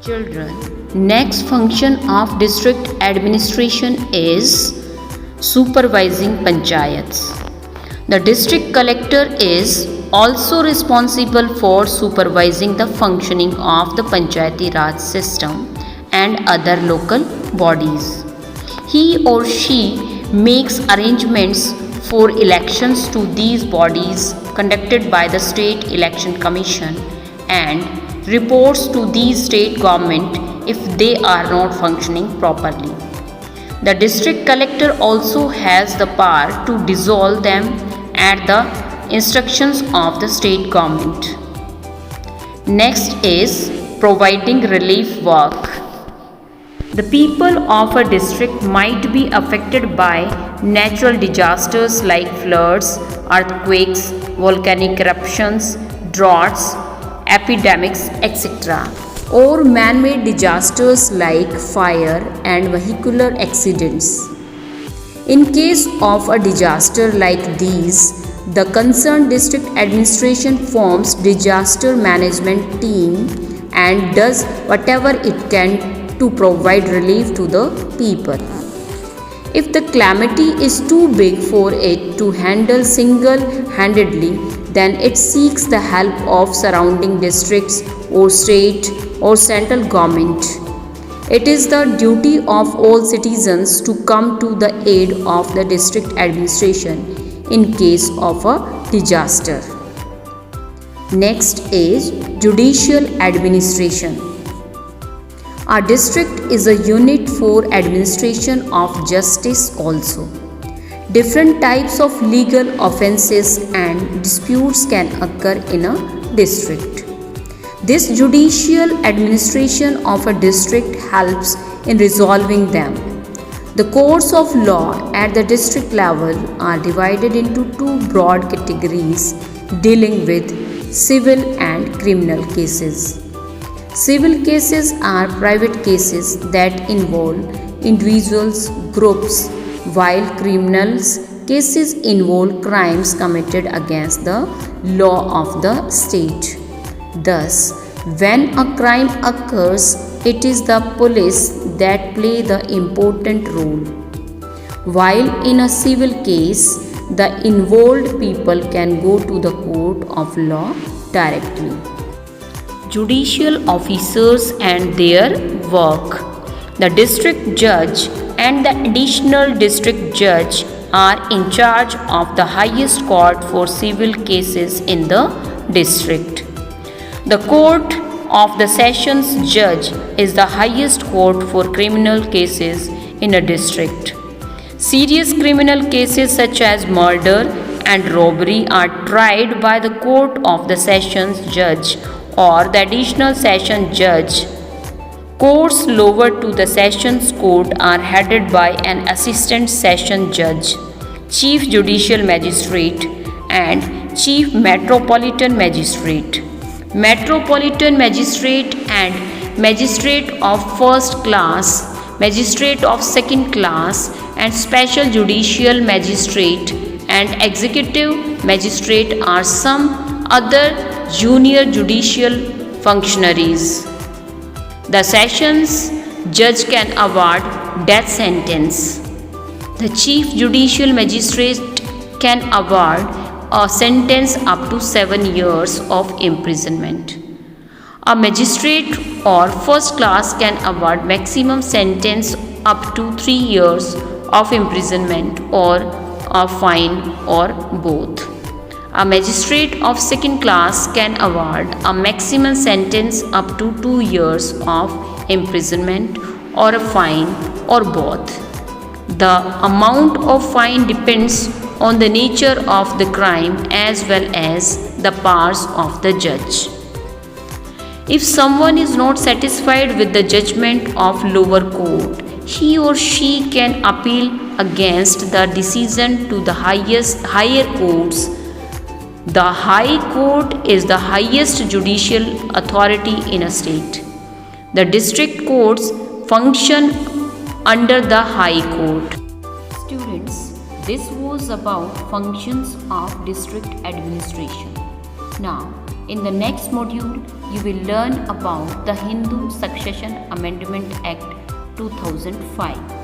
Children. Next function of district administration is supervising panchayats. The district collector is also responsible for supervising the functioning of the Panchayati Raj system and other local bodies. He or she makes arrangements for elections to these bodies conducted by the State Election Commission and reports to the state government if they are not functioning properly. The district collector also has the power to dissolve them at the instructions of the state government. Next is providing relief work. The people of a district might be affected by natural disasters like floods, earthquakes, volcanic eruptions, droughts, epidemics, etc., or man-made disasters like fire and vehicular accidents. In case of a disaster like these, the concerned district administration forms disaster management team and does whatever it can to provide relief to the people. If the calamity is too big for it to handle single-handedly, then it seeks the help of surrounding districts or state or central government. It is the duty of all citizens to come to the aid of the district administration in case of a disaster. Next is judicial administration. A district is a unit for administration of justice also. Different types of legal offences and disputes can occur in a district. This judicial administration of a district helps in resolving them. The courts of law at the district level are divided into two broad categories dealing with civil and criminal cases. Civil cases are private cases that involve individuals, groups, while criminal cases involve crimes committed against the law of the state. Thus, when a crime occurs, it is the police that play the important role. While in a civil case, the involved people can go to the court of law directly. Judicial officers and their work. The district judge and the additional district judge are in charge of the highest court for civil cases in the district. The court of the sessions judge is the highest court for criminal cases in a district. Serious criminal cases such as murder and robbery are tried by the court of the sessions judge or the additional session judge. Courts lower to the sessions court are headed by an assistant session judge, chief judicial magistrate, and chief metropolitan magistrate. Metropolitan magistrate and magistrate of first class, magistrate of second class, and special judicial magistrate and executive magistrate are some other junior judicial functionaries. The sessions judge can award death sentence. The chief judicial magistrate can award a sentence up to 7 years of imprisonment. A magistrate or first class can award maximum sentence up to 3 years of imprisonment or a fine or both. A magistrate of second class can award a maximum sentence up to 2 years of imprisonment or a fine or both. The amount of fine depends on the nature of the crime as well as the powers of the judge. If someone is not satisfied with the judgment of lower court, he or she can appeal against the decision to the higher courts. The High Court is the highest judicial authority in a state. The district courts function under the High Court. Students, this was about functions of district administration. Now, In the next module, you will learn about the Hindu Succession Amendment Act 2005.